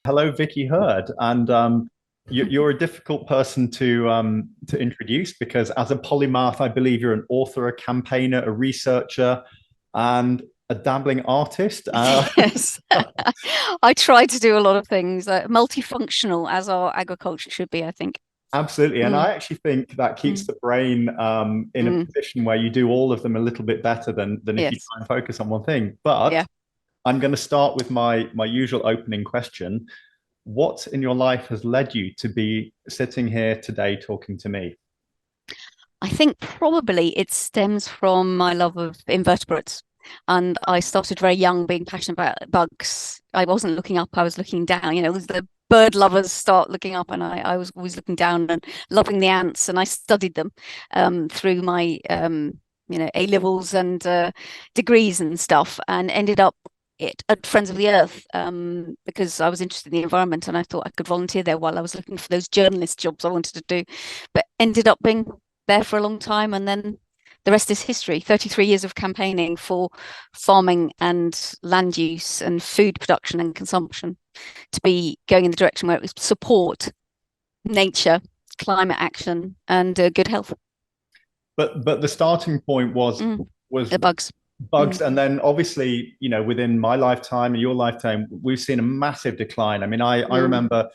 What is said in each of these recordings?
Hello, Vicky Hird, and you're a difficult person to introduce because as a polymath, I believe you're an author, a campaigner, a researcher, and a dabbling artist. Yes. I try to do a lot of things, multifunctional as our agriculture should be, I think. Absolutely, and Mm, I actually think that keeps mm, the brain in a mm. position where you do all of them a little bit better than if you Yes. try and focus on one thing. But Yeah. I'm going to start with my usual opening question. What in your life has led you to be sitting here today talking to me? I think probably it stems from my love of invertebrates. And I started very young being passionate about bugs. I wasn't looking up, I was looking down. The bird lovers start looking up, and I was always looking down and loving the ants. And I studied them through my A levels and degrees and stuff, and ended up at Friends of the Earth because I was interested in the environment and I thought I could volunteer there while I was looking for those journalist jobs I wanted to do, but ended up being there for a long time. And then the rest is history. 33 years of campaigning for farming and land use and food production and consumption to be going in the direction where it was support nature, climate action, and good health. But the starting point Mm, was the bugs. bugs, Mm, and then obviously, within my lifetime and your lifetime, we've seen a massive decline. I mean, I mm, remember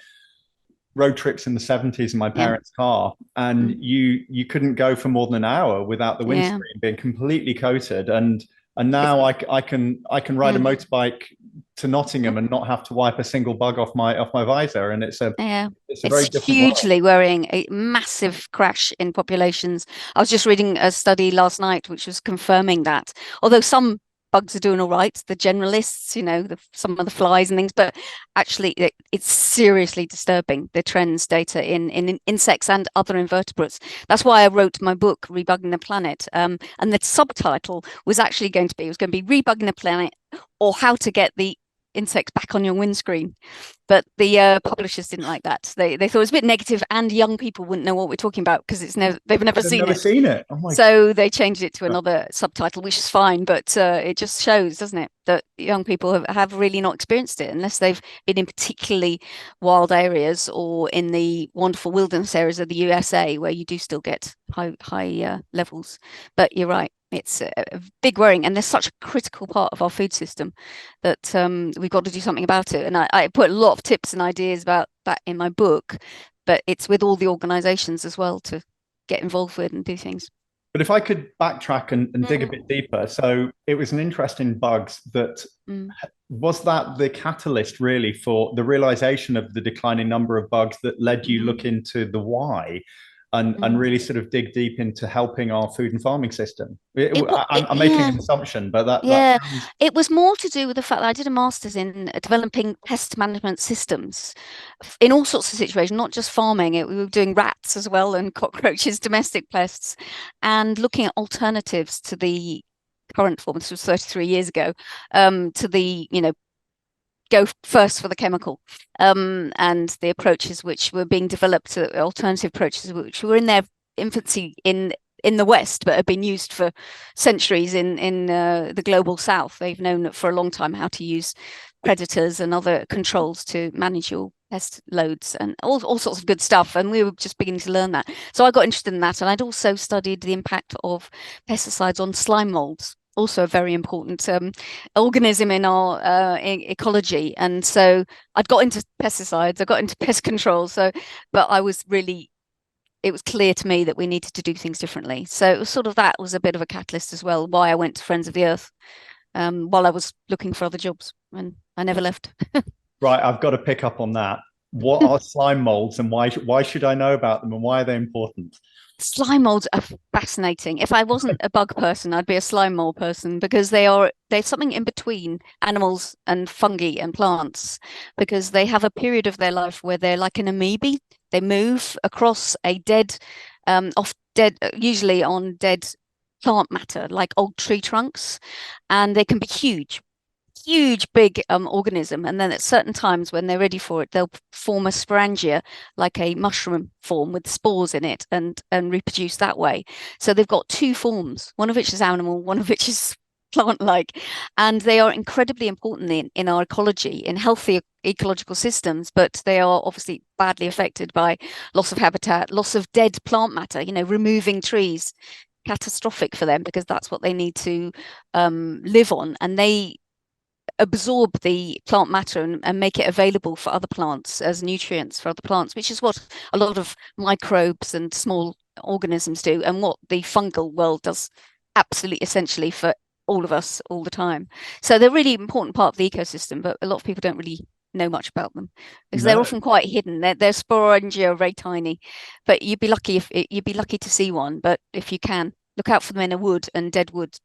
road trips in the 70s in my yeah. parents' car, and Mm, you couldn't go for more than an hour without the yeah. windscreen being completely coated. And It's, now I can ride a mm, motorbike to Nottingham and not have to wipe a single bug off my visor, and yeah. it's a very It's different world. hugely worrying, a massive crash in populations. I was just reading a study last night which was confirming that. Although some bugs are doing all right, the generalists, some of the flies and things, but actually it's seriously disturbing, the trends data in insects and other invertebrates. That's why I wrote my book, Rebugging the Planet. And the subtitle was actually going to be Rebugging the Planet, or How to Get the Insects Back on Your Windscreen. But the publishers didn't like that. They thought it was a bit negative, and young people wouldn't know what we're talking about because they've never I've seen never it. seen it. Oh my So they changed it to God. another subtitle, which is fine, but it just shows, doesn't it, that young people have really not experienced it unless they've been in particularly wild areas or in the wonderful wilderness areas of the USA where you do still get high levels. But you're right, it's a big worrying, and they're such a critical part of our food system that we've got to do something about it. And I put a lot of tips and ideas about that in my book, but it's with all the organizations as well to get involved with and do things. But if I could backtrack and dig a bit Mm, deeper, so it was an interest in bugs that mm, was that the catalyst really for the realization of the declining number of bugs that led you mm, look into the why and mm. really sort of dig deep into helping our food and farming system. It what it, I'm making yeah. an assumption, but that Yeah, sounds it was more to do with the fact that I did a master's in developing pest management systems in all sorts of situations, not just farming. We were doing rats as well and cockroaches, domestic pests, and looking at alternatives to the current form. This was 33 years ago, to the, go first for the chemical, and the approaches which were being developed, alternative approaches which were in their infancy in the West, but have been used for centuries in the global South. They've known for a long time how to use predators and other controls to manage your pest loads and all sorts of good stuff. And we were just beginning to learn that. So I got interested in that. And I'd also studied the impact of pesticides on slime molds, also a very important organism in our ecology. And so I'd got into pesticides, I got into pest control. But it was clear to me that we needed to do things differently. So it was sort of that was a bit of a catalyst as well, why I went to Friends of the Earth while I was looking for other jobs, and I never left. right. I've got to pick up on that. What are slime molds and why should I know about them and why are they important? Slime molds are fascinating. If I wasn't a bug person, I'd be a slime mold person because they're something in between animals and fungi and plants because they have a period of their life where they're like an amoeba. They move across a dead, off dead, usually on dead plant matter, like old tree trunks, and they can be huge, big organism. And then at certain times when they're ready for it, they'll form a sporangia, like a mushroom form with spores in it, and reproduce that way. So they've got two forms, one of which is animal, one of which is plant-like, and they are incredibly important in our ecology, in healthy ecological systems, but they are obviously badly affected by loss of habitat, loss of dead plant matter, removing trees, catastrophic for them because that's what they need to live on, and they absorb the plant matter and make it available for other plants as nutrients for other plants, which is what a lot of microbes and small organisms do, and what the fungal world does absolutely essentially for all of us all the time. So they're a really important part of the ecosystem, but a lot of people don't really know much about them because they're No, often quite hidden. They're sporangia, are very tiny, but you'd be lucky to see one. But if you can, look out for them in a wood and dead wood.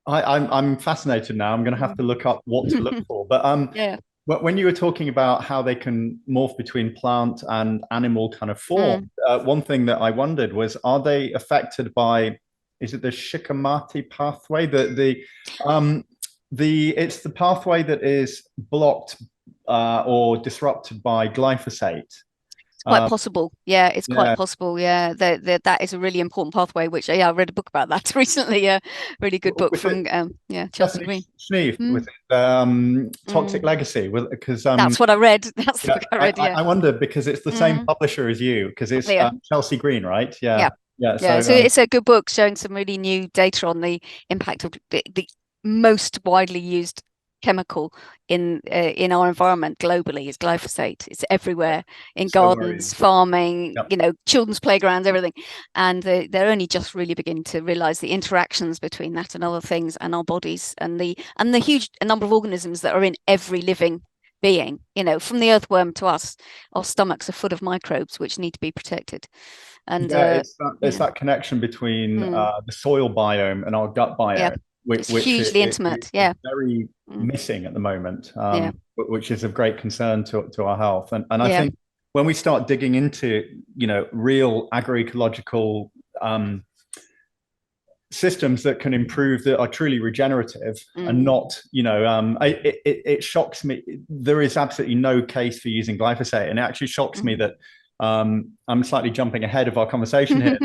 I'm fascinated now. I'm going to have to look up what to look for. But Yeah. when you were talking about how they can morph between plant and animal kind of form, Mm. one thing that I wondered was, are they affected by, is it the Shikimate pathway? It's the pathway that is blocked or disrupted by glyphosate. Quite Um, possible. Yeah, it's quite yeah, possible. Yeah, that is a really important pathway, which yeah, I read a book about that recently. Yeah, really good book was it from Chelsea Stephanie Green. Schneef Mm, with Toxic mm. Legacy? Because That's what I read. That's the yeah, book I read. Yeah. I wonder because it's the same Mm, publisher as you, because it's yeah. Chelsea Green, right? Yeah, Yeah. yeah. Yeah. So So it's a good book showing some really new data on the impact of the most widely used chemical in our environment globally is glyphosate. It's everywhere in so worrying. gardens, farming, Yeah, children's playgrounds, everything. And they're only just really beginning to realize the interactions between that and other things and our bodies and the huge number of organisms that are in every living being. From the earthworm to us, our stomachs are full of microbes which need to be protected. And yeah. It's yeah, that connection between mm, the soil biome and our gut yeah, biome, which, it's hugely is intimate. Yeah, very mm, missing at the moment, yeah, which is of great concern to our health. And I yeah, think when we start digging into real agroecological systems that can improve, that are truly regenerative and mm, not, it shocks me. There is absolutely no case for using glyphosate, and it actually shocks me mm. that I'm slightly jumping ahead of our conversation here,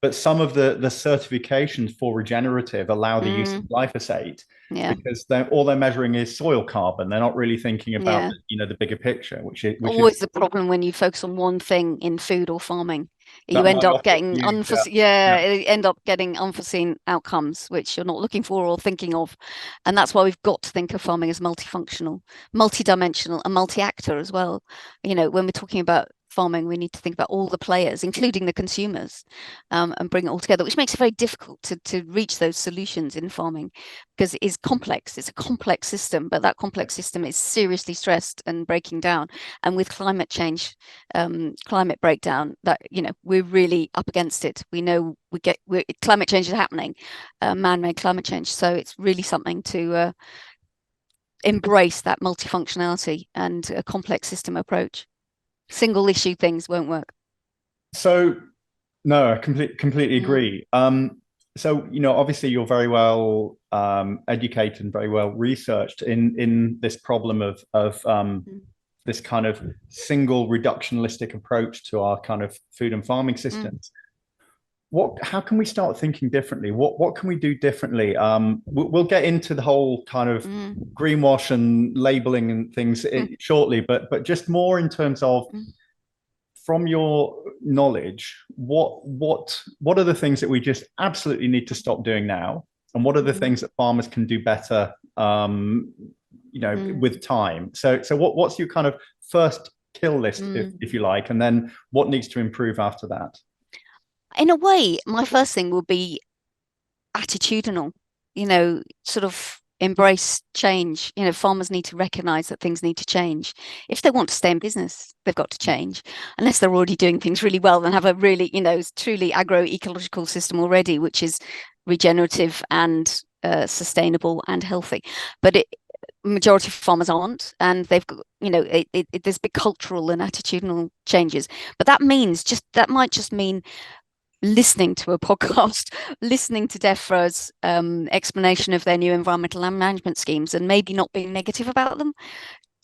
but some of the certifications for regenerative allow the use of Mm, glyphosate yeah, because all they're measuring is soil carbon. They're not really thinking about yeah. the bigger picture, which is Always the problem when you focus on one thing in food or farming. You that end might up offer getting you. Yeah, unforeseen, yeah, yeah. you end up getting unforeseen outcomes which you're not looking for or thinking of. And that's why we've got to think of farming as multifunctional, multidimensional, and multi-actor as well. When we're talking about farming, we need to think about all the players, including the consumers, and bring it all together, which makes it very difficult to reach those solutions in farming because it is complex. It's a complex system, but that complex system is seriously stressed and breaking down. And with climate change, climate breakdown, that we're really up against it. We know climate change is happening, man-made climate change. So it's really something to embrace that multifunctionality and a complex system approach. Single issue things won't work. So no, I completely Mm, agree. So obviously you're very well educated and very well researched in this problem of mm, this kind of single reductionistic approach to our kind of food and farming mm, systems. How can we start thinking differently? What can we do differently? We'll get into the whole kind of mm, greenwash and labeling and things mm, shortly, but just more in terms of, mm, from your knowledge, what are the things that we just absolutely need to stop doing now, and what are the mm, things that farmers can do better, mm, with time? So what's your kind of first kill list, if mm. you like, and then what needs to improve after that? In a way, my first thing will be attitudinal, sort of embrace change. Farmers need to recognize that things need to change. If they want to stay in business, they've got to change. Unless they're already doing things really well and have a really, truly agroecological system already, which is regenerative and sustainable and healthy. But majority of farmers aren't, and they've got, there's big cultural and attitudinal changes. But that might just mean listening to a podcast, listening to DEFRA's explanation of their new environmental land management schemes, and maybe not being negative about them.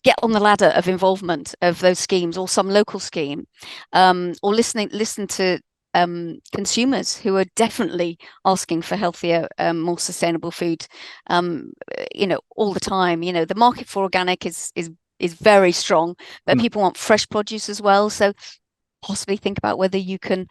Get on the ladder of involvement of those schemes or some local scheme, or listen to consumers who are definitely asking for healthier, more sustainable food, all the time. The market for organic is very strong, but people want fresh produce as well. So possibly think about whether you can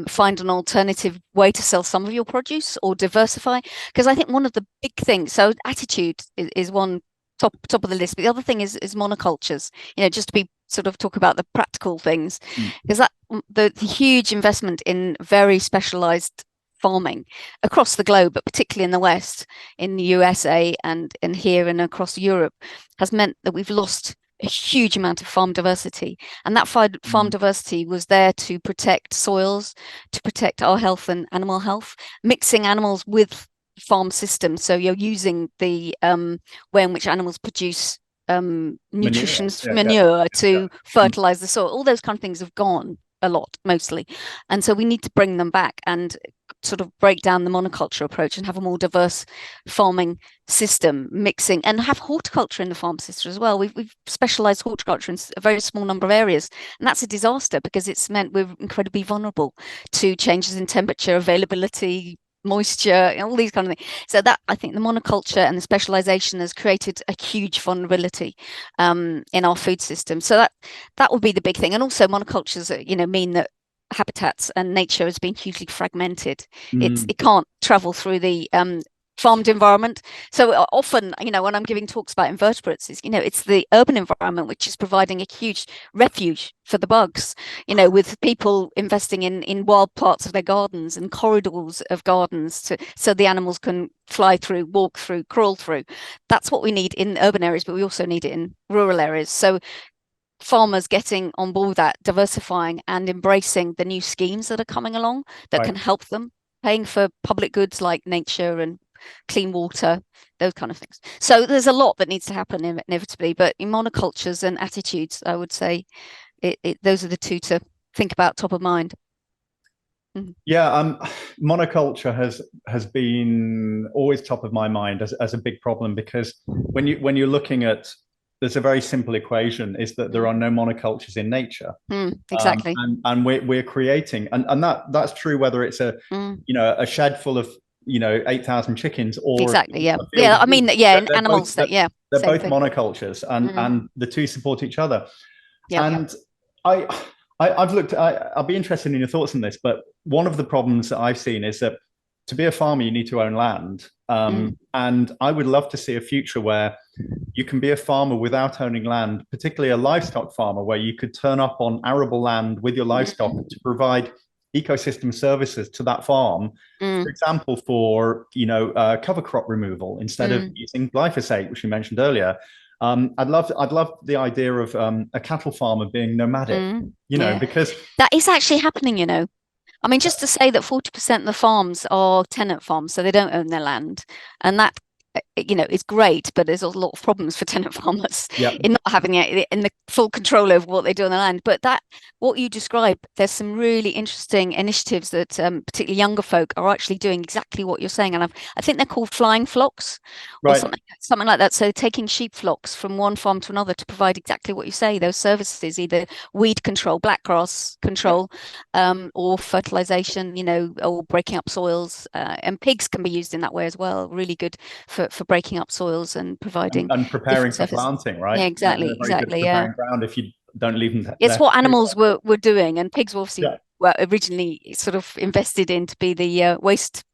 find an alternative way to sell some of your produce or diversify. Because I think one of the big things, so attitude is one top of the list, but the other thing is monocultures. Just to be sort of talk about the practical things, because that the huge investment in very specialized farming across the globe, but particularly in the West, in the USA and here and across Europe, has meant that we've lost a huge amount of farm diversity. And that farm diversity was there to protect soils, to protect our health and animal health, mixing animals with farm systems. So you're using the way in which animals produce nutritious manure to fertilize the soil. All those kind of things have gone a lot, mostly. And so we need to bring them back and sort of break down the monoculture approach and have a more diverse farming system, mixing, and have horticulture in the farm system as well. We've specialized horticulture in a very small number of areas, and that's a disaster because it's meant we're incredibly vulnerable to changes in temperature, availability, moisture, all these kind of things. So that, I think, the monoculture and the specialization has created a huge vulnerability in our food system. So that would be the big thing. And also monocultures, mean that habitats and nature has been hugely fragmented. It can't travel through the farmed environment. So often, when I'm giving talks about invertebrates, it's the urban environment which is providing a huge refuge for the bugs, with people investing in wild parts of their gardens and corridors of gardens so the animals can fly through, walk through, crawl through. That's what we need in urban areas, but we also need it in rural areas. So farmers getting on board that, diversifying and embracing the new schemes that are coming along that can help them, paying for public goods like nature and clean water, those kind of things. So there's a lot that needs to happen inevitably, but in monocultures and attitudes, I would say those are the two to think about top of mind. Yeah, monoculture has been always top of my mind as a big problem, because when you're looking at, there's a very simple equation, is that there are no monocultures in nature. Exactly. And we're creating, and that's true whether it's a shed full of 8,000 chickens or exactly, yeah. I mean, animals both, they're both thing. monocultures, and the two support each other. And I'll be interested in your thoughts on this, but one of the problems that I've seen is that to be a farmer, you need to own land. And I would love to see a future where you can be a farmer without owning land, particularly a livestock farmer, where you could turn up on arable land with your livestock to provide ecosystem services to that farm. For example, for cover crop removal instead of using glyphosate, which you mentioned earlier. I'd love the idea of a cattle farmer being nomadic, because that is actually happening. I mean, just to say that 40% of the farms are tenant farms, so they don't own their land, and that is great, but there's a lot of problems for tenant farmers in not having it in the full control over what they do on the land. But what you describe, there's some really interesting initiatives that particularly younger folk are actually doing exactly what you're saying, and I think they're called flying flocks or something like that. So taking sheep flocks from one farm to another to provide exactly what you say, those services, either weed control, blackgrass control, or fertilization, or breaking up soils. And pigs can be used in that way as well. Really good for breaking up soils and providing and preparing for planting, right? Yeah, exactly. Preparing ground if you don't leave them. It's what animals were doing, and pigs were obviously were originally sort of invested in to be the waste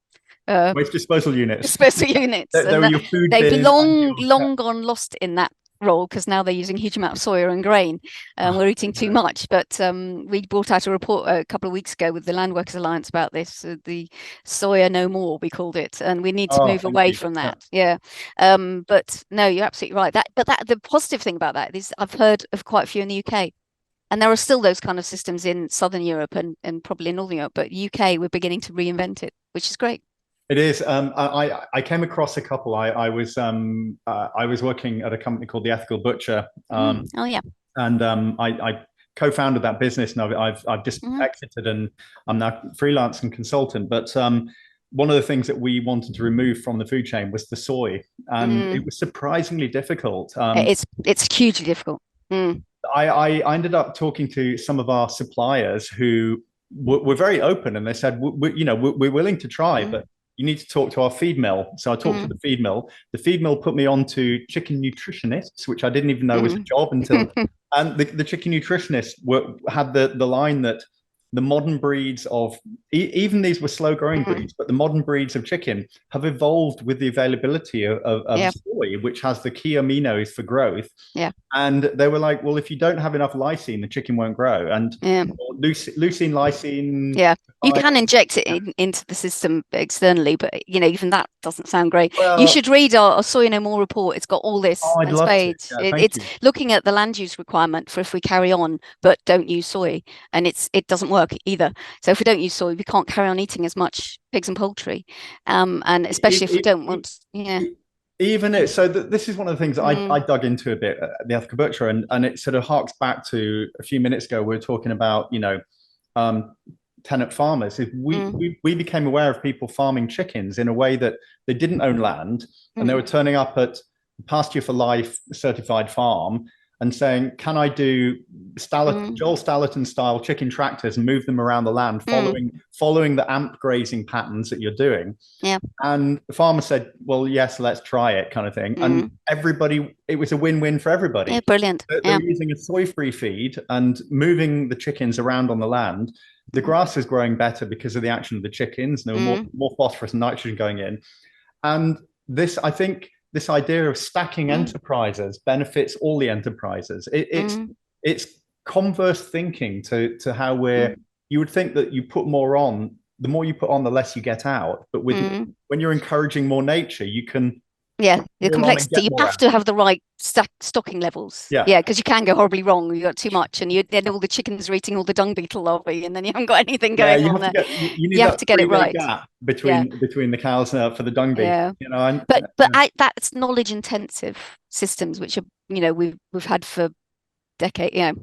disposal units. Disposal units. They've long gone lost in that role because now they're using a huge amount of soya and grain. We're eating too much. But we brought out a report a couple of weeks ago with the Land Workers Alliance about this, the soya no more, we called it, and we need to move away from that. But no, you're absolutely right. The positive thing about that is I've heard of quite a few in the UK. And there are still those kind of systems in Southern Europe and probably in Northern Europe, but UK, we're beginning to reinvent it, which is great. It is. I came across a couple. I was working at a company called The Ethical Butcher. And I co-founded that business, and I've just exited, and I'm now freelance and consultant. But one of the things that we wanted to remove from the food chain was the soy, and it was surprisingly difficult. It's hugely difficult. I ended up talking to some of our suppliers who were very open, and they said, we're willing to try, Mm, but you need to talk to our feed mill. So I talked to mm, the feed mill. The feed mill put me on to chicken nutritionists, which I didn't even know was a mm. job until. And the chicken nutritionists had the line that the modern breeds of even these were slow growing Mm, breeds, but the modern breeds of chicken have evolved with the availability of yeah, soy, which has the key aminos for growth. yeah, And they were like, well, if you don't have enough lysine, the chicken won't grow. And yeah. leucine, lysine, Yeah, you I, can inject it into the system externally, but even that doesn't sound great. You well, should read our Soy No More report. It's got all this oh, I'd on its love to. page. Yeah, thank It's you. looking at the land use requirement for if we carry on but don't use soy, and it doesn't work either. So if we don't use soy, we can't carry on eating as much pigs and poultry, and especially if we don't want, yeah. Even it, so this is one of the things I Mm, dug into a bit the ethical butcher, and it sort of harks back to a few minutes ago. We were talking about um, tenant farmers. If mm, we became aware of people farming chickens in a way that they didn't own land, and they mm, were turning up at pasture for life certified farm and saying, "Can I do mm, Joel Stallaton style chicken tractors and move them around the land, mm, following the amp grazing patterns that you're doing?" yeah, And the farmer said, well, yes, let's try it, kind of thing. And mm, everybody, it was a win-win for yeah, everybody. brilliant. They Yeah, were using a soy-free feed and moving the chickens around on the land. The mm, grass is growing better because of the action of the chickens. There were mm, more phosphorus and nitrogen going in. And I think this idea of stacking mm, enterprises benefits all the enterprises. mm, It's converse thinking to how mm, you would think that you put more on, the more you put on, the less you get out. But mm. when you're encouraging more nature, you can Yeah, the more on and complexity. get You more have out. to have the right stocking levels. Yeah. Yeah, because you can go horribly wrong. You got too much, and then all the chickens are eating all the dung beetle larvae, and then you haven't got anything Yeah, going you on have to there. get you need You have that to get it 3 day right. gap Yeah, between the cows for the dung beef. yeah. And That's knowledge intensive systems, which are we've had for decades,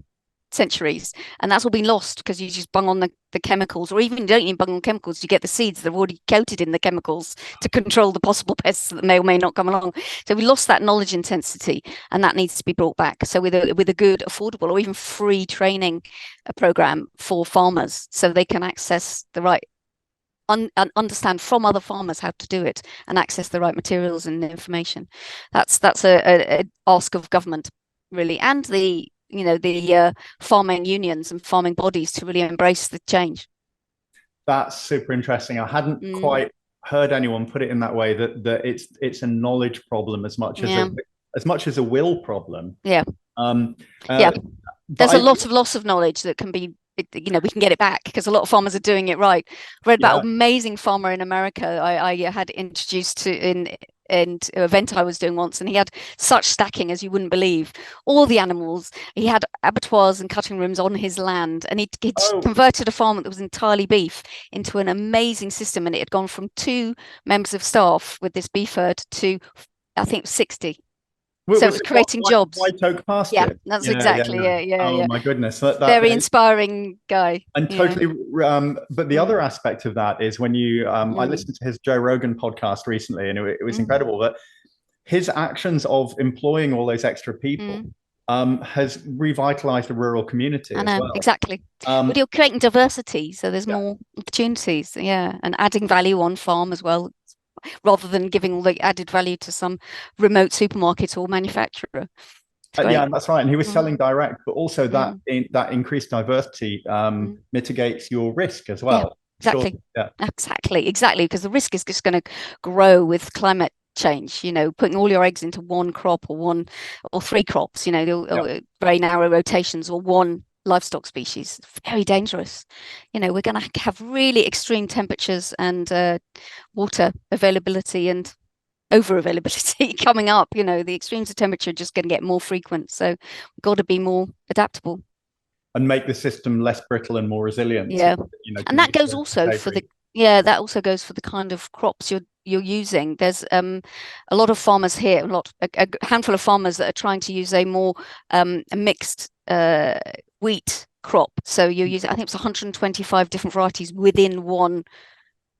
centuries, and that's all been lost because you just bung on the chemicals, or even you don't even bung on chemicals, you get the seeds that are already coated in the chemicals to control the possible pests that may or may not come along. So we lost that knowledge intensity, and that needs to be brought back. So with a good, affordable, or even free training program for farmers, so they can access the right and understand from other farmers how to do it and access the right materials and information. That's a ask of government, really, and the farming unions and farming bodies to really embrace the change. that's super interesting. I hadn't Mm, quite heard anyone put it in that way, that it's a knowledge problem yeah, as much as a will problem. yeah, Um, yeah. uh, but There's a lot of loss of knowledge that can be, we can get it back because a lot of farmers are doing it right. Read about yeah. an amazing farmer in America I had introduced to in an event I was doing once, and he had such stacking as you wouldn't believe. All the animals, he had abattoirs and cutting rooms on his land, and he'd Oh, converted a farm that was entirely beef into an amazing system, and it had gone from 2 members of staff with this beef herd to, I think, 60. So it was was it creating jobs. White Oak Yeah, pasture? that's Yeah, yeah, exactly. yeah. Yeah, yeah, Oh yeah. my goodness, Very inspiring guy. and Yeah. totally. But the Mm, other aspect of that is when I mm, listened to his Joe Rogan podcast recently, and it was mm, incredible. But his actions of employing all those extra people mm. has revitalized the rural community I as know, well. exactly. But Um, you're creating diversity, so there's yeah, more opportunities. Yeah, and adding value on farm as well, rather than giving all the added value to some remote supermarket or manufacturer. It's yeah, great. that's right. And he was Mm, selling direct, but also mm, that increased diversity mm. mitigates your risk as Yeah, well. Sure. exactly. Yeah. Exactly, because the risk is just going to grow with climate change. Putting all your eggs into one crop or one or three crops, Yeah. very narrow rotations or one livestock species, very dangerous. We're going to have really extreme temperatures and water availability and over availability coming up. The extremes of temperature are just going to get more frequent. So we've got to be more adaptable. And make the system less brittle and more resilient to, Yeah. And to that meet goes the also for vagaries. that also goes for the kind of crops you're using. There's a lot of farmers here, a handful of farmers that are trying to use a mixed wheat crop. So you're using, I think it's 125 different varieties within one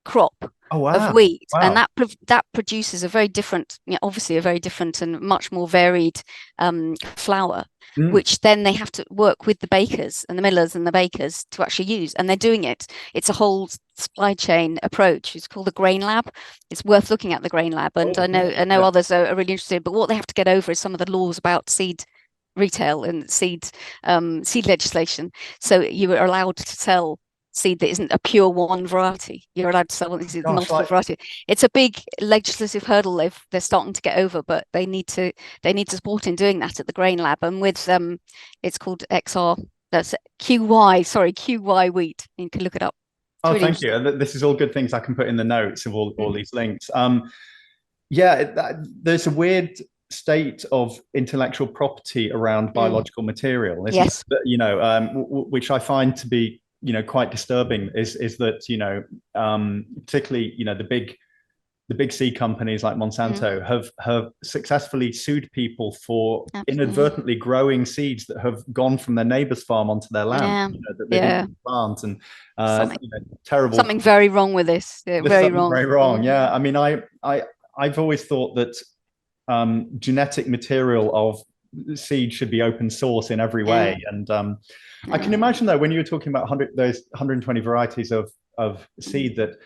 crop. Oh of wow. wheat, and Wow. that produces a very different, obviously a very different and much more varied flour, Mm. which then they have to work with the bakers and the millers and the bakers to actually use, and they're doing it. It's a whole supply chain approach. It's called the Grain Lab. It's worth looking at the Grain Lab, and Oh, I know yeah. others are really interested. But what they have to get over is some of the laws about seed retail and seed legislation. So you are allowed to sell seed that isn't a pure one variety. You're allowed to sell Gosh, multiple like, variety. It's a big legislative hurdle they're starting to get over, but they need support in doing that at the Grain Lab, and with it's called XR. That's QY. Sorry, QY wheat. You can look it up. It's oh, really thank you. interesting. This is all good things I can put in the notes of all Mm. these links. Yeah, there's a weird state of intellectual property around Mm. biological material, isn't Yes. it? Which I find to be, quite disturbing. Is that particularly, the big seed companies like Mm. Monsanto have successfully sued people for Absolutely. inadvertently growing seeds that have gone from their neighbor's farm onto their land, Yeah. that they didn't Yeah. plant, and Something terrible. something very wrong with this. Yeah, There's very something wrong. very wrong. Mm. Yeah, I mean, I've always thought that genetic material of seed should be open source in every way. Yeah. And I Yeah. can imagine though, when you were talking about those 120 varieties of Mm. seed, that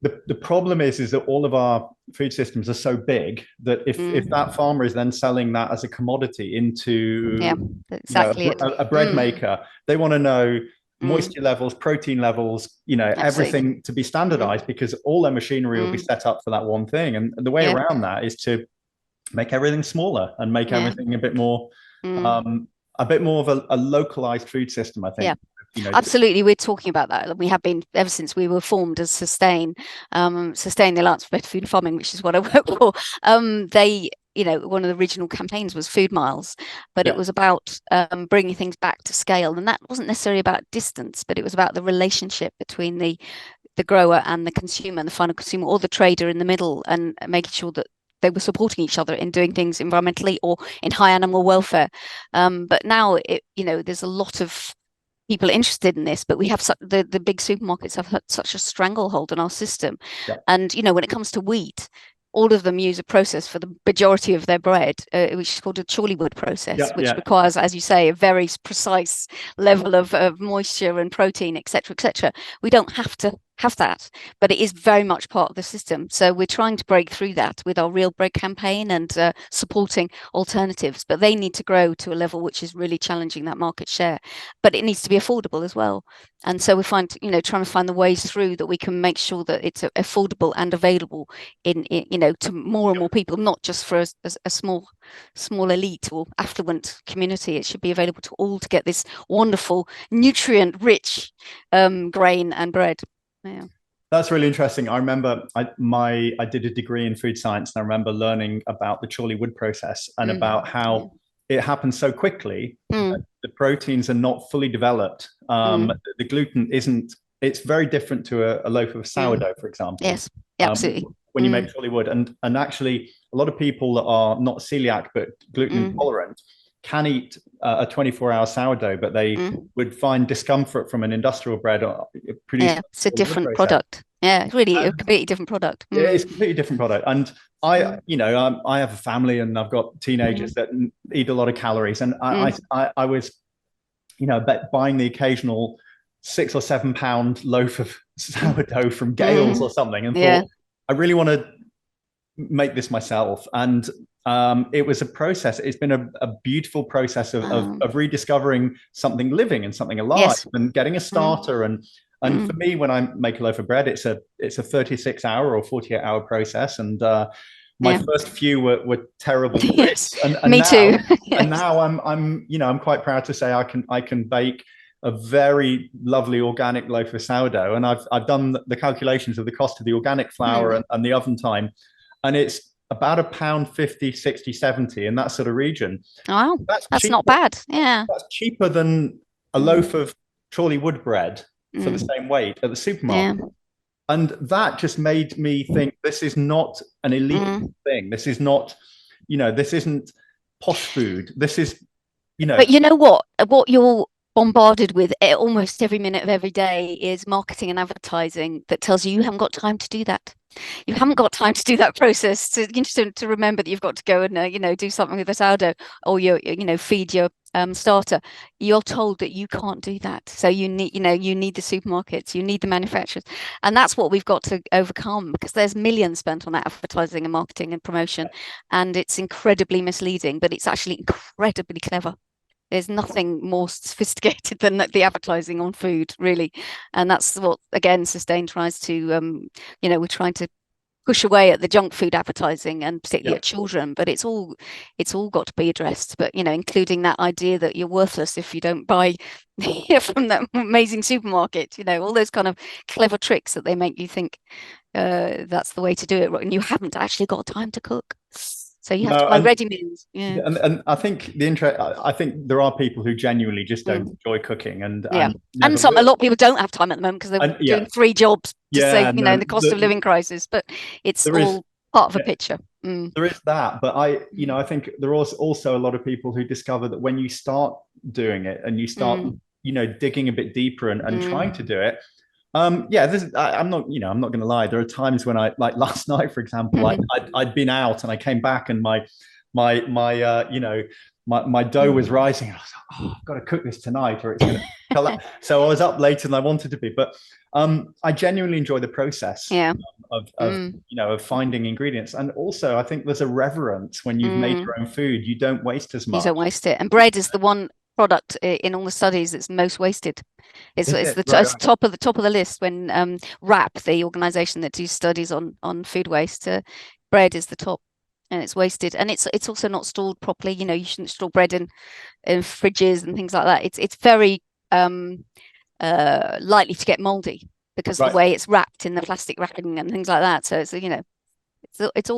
the problem is that all of our food systems are so big that if that Mm. farmer is then selling that as a commodity Yeah. into Exactly it. a bread Mm. maker, they want to know Mm. moisture levels, protein levels, Absolutely. everything to be Mm. standardized, because all their machinery will be Mm. set up for that one thing. And the way Yeah. around that is to make everything smaller and make Yeah. everything Mm. a bit more of a localized food system, I Yeah. think. You know, Absolutely, we're talking about that. We have been ever since we were formed as Sustain the Alliance for Better Food and Farming, which is what I work for. They, one of the original campaigns was food miles, but it yeah, was about bringing things back to scale, and that wasn't necessarily about distance, but it was about the relationship between the grower and the consumer, and the final consumer, or the trader in the middle, and making sure that they were supporting each other in doing things environmentally or in high animal welfare. But now there's a lot of people interested in this, but we have the big supermarkets have had such a stranglehold on our system. yeah, And when it comes to wheat, all of them use a process for the majority of their bread, which is called a Chorley wood process, yeah, which yeah. requires, as you say, a very precise level of moisture and protein, etc., etc. We don't have to have that, but it is very much part of the system. So we're trying to break through that with our Real Bread campaign and supporting alternatives, but they need to grow to a level which is really challenging that market share. But it needs to be affordable as well. And so we find, trying to find the ways through that we can make sure that it's affordable and available to more and more people, not just for a small elite or affluent community. It should be available to all to get this wonderful, nutrient-rich grain and bread. Yeah. That's really interesting. I remember I did a degree in food science, and I remember learning about the Chorley wood process and about Yeah. how it happens so quickly that Mm. the proteins are not fully developed. Mm. The gluten isn't. It's very different to a loaf of Mm. sourdough, for example. Yes. Yeah, Um, absolutely. when you make Mm. Chorley wood, and actually, a lot of people that are not celiac but gluten Mm. intolerant can eat a 24-hour sourdough, but they Mm. would find discomfort from an industrial bread produced Yeah, by it's a the wood different process. product. Yeah, really a And completely different product. it's Mm. a completely different product. And Mm. I have a family and I've got teenagers Mm. that eat a lot of calories. And Mm. I was, buying the occasional 6 or 7 pound loaf of Mm. sourdough from Gales Mm. or something, and Yeah. thought, I really want to make this myself. And it was a process. It's been a beautiful process of rediscovering something living and something alive Yes. and getting a Mm. starter. And for Mm. me, when I make a loaf of bread, it's a 36-hour or 48-hour process. And my Yeah. first few were terrible Yes. grits. And Me too. now Yes. I'm quite proud to say I can bake a very lovely organic loaf of sourdough. And I've done the calculations of the cost of the organic flour Mm. and the oven time, and it's about a £1.50, 60, 70 in that sort of region. Wow. That's That's not cheaper. bad. Yeah. That's cheaper than a loaf Mm. of Chorley wood bread for the Mm. same weight at the Yeah. supermarket. And that just made me think, this is not an elite Mm. thing. This is not, this isn't posh food. This is, you know, But you know what? What you're bombarded with almost every minute of every day is marketing and advertising that tells you you haven't got time to do that. You haven't got time to do that process to remember that you've got to go and do something with the sourdough or feed your starter. You're told that you can't do that. So you need the supermarkets, you need the manufacturers. And that's what we've got to overcome, because there's millions spent on advertising and marketing and promotion. And it's incredibly misleading, but it's actually incredibly clever. There's nothing more sophisticated than the advertising on food, really. And that's what, again, Sustain tries to, we're trying to push away at the junk food advertising, and particularly at children, but it's all got to be addressed. But including that idea that you're worthless if you don't buy from that amazing supermarket, all those kind of clever tricks that they make you think that's the way to do it, and you haven't actually got time to cook. So you have to buy ready meals. Yeah. And I think I think there are people who genuinely just don't enjoy cooking, and a lot of people don't have time at the moment because they're doing 3 jobs to save, the cost of living crisis. But it's all part of a picture. There is that, but I think there are also a lot of people who discover that when you start doing it and you start, digging a bit deeper and trying to do it, I'm not going to lie. There are times when like last night, for example, I'd been out and I came back and my dough was rising. And I was like, oh, I've got to cook this tonight or it's going to. So I was up later than I wanted to be, but I genuinely enjoy the process of finding ingredients. And also I think there's a reverence when you've made your own food. You don't waste as much. You don't waste it. And bread is the one product in all the studies that's most wasted. It's top of the list when RAP, the organization that do studies on food waste, bread is the top, and it's wasted, and it's also not stored properly. You shouldn't store bread in fridges and things like that. It's very likely to get moldy because of the way it's wrapped in the plastic wrapping and things like that. So it's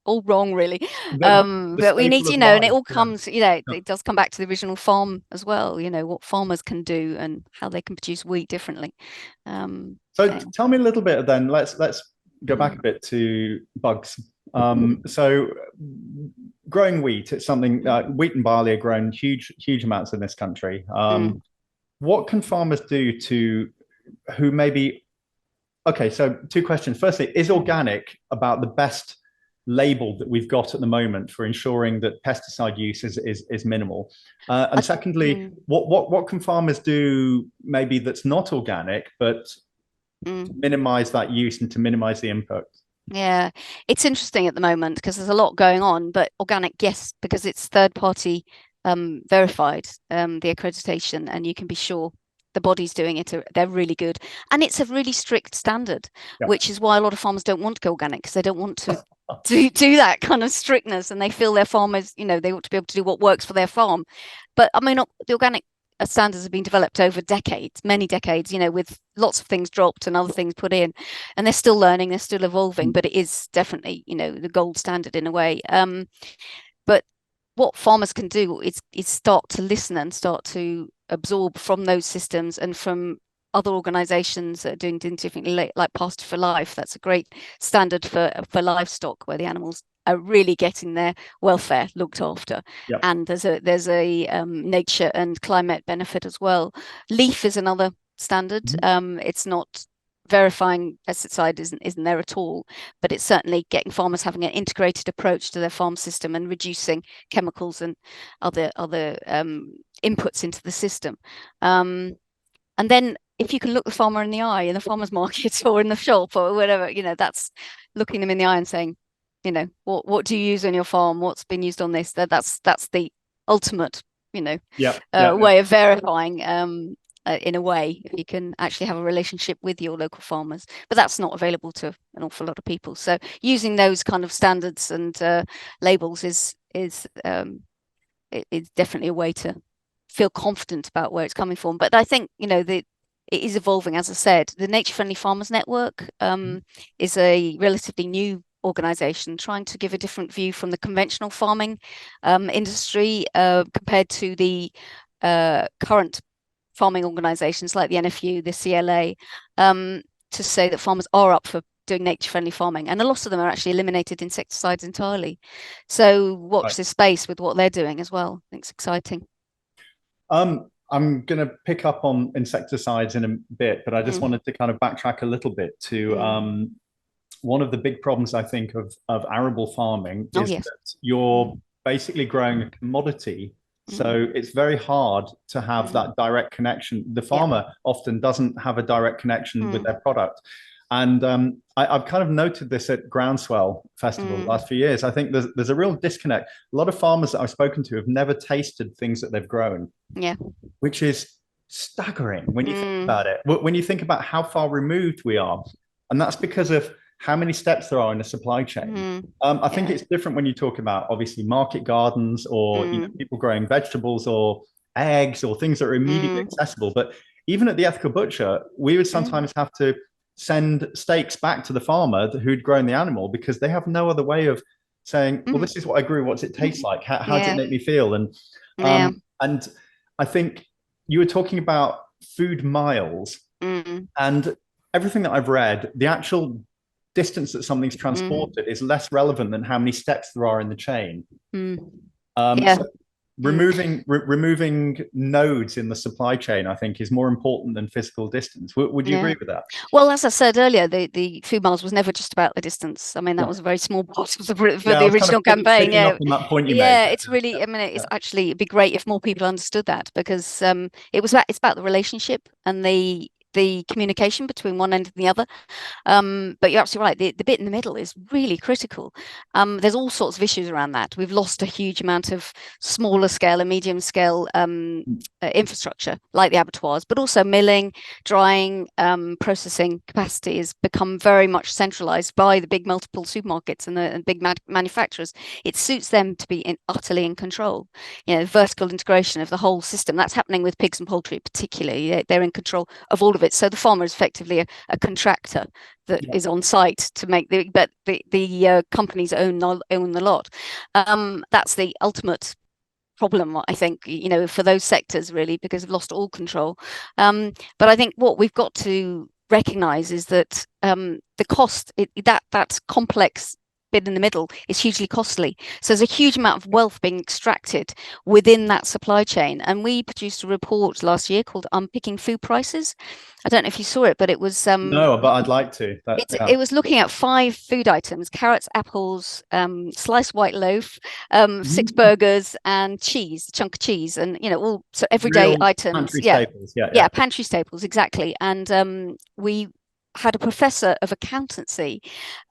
all wrong, really. But we need and it all comes, it does come back to the original farm as well, what farmers can do and how they can produce wheat differently. So tell me a little bit then, let's go back a bit to bugs. So growing wheat, it's something, wheat and barley are grown huge amounts in this country. What can farmers do who maybe, okay, so 2 questions. Firstly, is organic about the best label that we've got at the moment for ensuring that pesticide use is minimal? And secondly, what can farmers do maybe that's not organic, but to minimize that use and to minimize the input? Yeah, it's interesting at the moment because there's a lot going on, but organic, yes, because it's third party verified, the accreditation, and you can be sure the body's doing it. They're really good, and it's a really strict standard, which is why a lot of farmers don't want to go organic, because they don't want to do that kind of strictness, and they feel their farmers, they ought to be able to do what works for their farm. But I mean, the organic standards have been developed over decades, many decades, with lots of things dropped and other things put in, and they're still learning, they're still evolving, but it is definitely, the gold standard in a way. But what farmers can do is start to listen and start to absorb from those systems and from other organizations that are doing things differently, like Pasture for Life. That's a great standard for livestock, where the animals are really getting their welfare looked after. And there's a nature and climate benefit as well. LEAF is another standard. It's not verifying pesticide isn't there at all, but it's certainly getting farmers having an integrated approach to their farm system and reducing chemicals and other inputs into the system. And then if you can look the farmer in the eye in the farmer's market or in the shop or whatever, that's looking them in the eye and saying, what do you use on your farm? What's been used on this? That's the ultimate, way of verifying, in a way, if you can actually have a relationship with your local farmers. But that's not available to an awful lot of people. So using those kind of standards and labels is definitely a way to feel confident about where it's coming from. But I think, it is evolving. As I said, the Nature Friendly Farmers Network is a relatively new organization trying to give a different view from the conventional farming industry compared to the current farming organizations like the NFU, the C.L.E.A.R, to say that farmers are up for doing nature-friendly farming, and a lot of them are actually eliminated insecticides entirely. So watch this space with what they're doing as well. I think it's exciting. I'm going to pick up on insecticides in a bit, but I just Mm, wanted to kind of backtrack a little bit to mm, one of the big problems I think of arable farming oh is yes. that you're Mm, basically growing a commodity. mm, So it's very hard to have mm, that direct connection. The yeah. farmer often doesn't have a direct connection with Mm, their product. And I've kind of noted this at Groundswell Festival the mm, last few years. I think there's a real disconnect. A lot of farmers that I've spoken to have never tasted things that they've grown, yeah. which is staggering when you think Mm, about it. When you think about how far removed we are, and that's because of how many steps there are in the supply chain. mm, I think yeah. it's different when you talk about obviously market gardens or Mm, people growing vegetables or eggs or things that are immediately mm, accessible. But even at the ethical butcher, we would mm, sometimes have to send steaks back to the farmer who'd grown the animal because they have no other way of saying, well, mm, this is what I grew. What's it taste like? How does it yeah. make me feel? Yeah. And I think you were talking about food miles Mm, and everything that I've read, the actual distance that something's mm, transported is less relevant than how many steps there are in the chain. mm, yeah. So Mm. removing nodes in the supply chain, I think, is more important than physical distance. Would you Yeah. agree with that? Well, as I said earlier, the food miles was never just about the distance. I mean, that Yeah, was a very small part of the for yeah. I the was kind of original campaign. picking Yeah, up on that point you made. yeah. It's really. I mean, it's Yeah, actually it'd be great if more people understood that because it's about the relationship and the communication between one end and the other. But you're absolutely right. The bit in the middle is really critical. There's all sorts of issues around that. We've lost a huge amount of smaller scale and medium scale infrastructure, like the abattoirs, but also milling, drying, processing capacity has become very much centralized by the big multiple supermarkets and the big manufacturers. It suits them to be utterly in control. Vertical integration of the whole system. That's happening with pigs and poultry, particularly. They're in control of all of it. So the farmer is effectively a contractor that yeah. is on site to make but the companies own the lot. That's the ultimate problem, I think, for those sectors really, because they've lost all control. But I think what we've got to recognize is that the cost that complex bit in the middle is hugely costly. So there's a huge amount of wealth being extracted within that supply chain. And we produced a report last year called Unpicking Food Prices. I don't know if you saw it, but it was No, but I'd like to. it was looking at 5 food items: carrots, apples, sliced white loaf, 6 burgers, and cheese, a chunk of cheese, and all so everyday Real items. pantry Yeah, staples. Yeah, yeah, yeah. pantry staples, exactly. And we had a professor of accountancy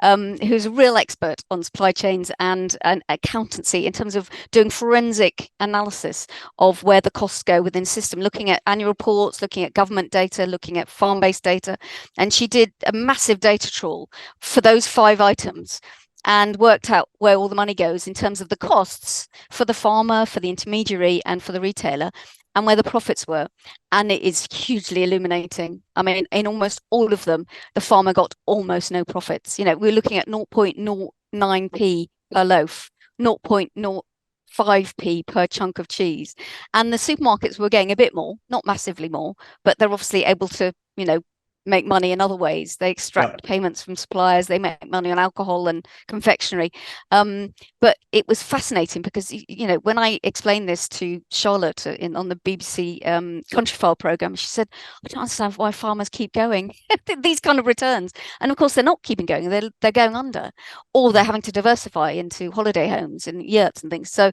who's a real expert on supply chains and accountancy in terms of doing forensic analysis of where the costs go within the system, looking at annual reports, looking at government data, looking at farm-based data. And she did a massive data trawl for those 5 items and worked out where all the money goes in terms of the costs for the farmer, for the intermediary, and for the retailer, and where the profits were. And it is hugely illuminating. I mean, in almost all of them, the farmer got almost no profits. We're looking at 0.09p per loaf, 0.05p per chunk of cheese. And the supermarkets were getting a bit more, not massively more, but they're obviously able to, make money in other ways. They Yeah. extract payments from suppliers, they make money on alcohol and confectionery. But it was fascinating because when I explained this to Charlotte on the BBC Countryfile program, she said, "I don't understand why farmers keep going these kind of returns." And of course, they're not keeping going; they're going under, or they're having to diversify into holiday homes and yurts and things. So,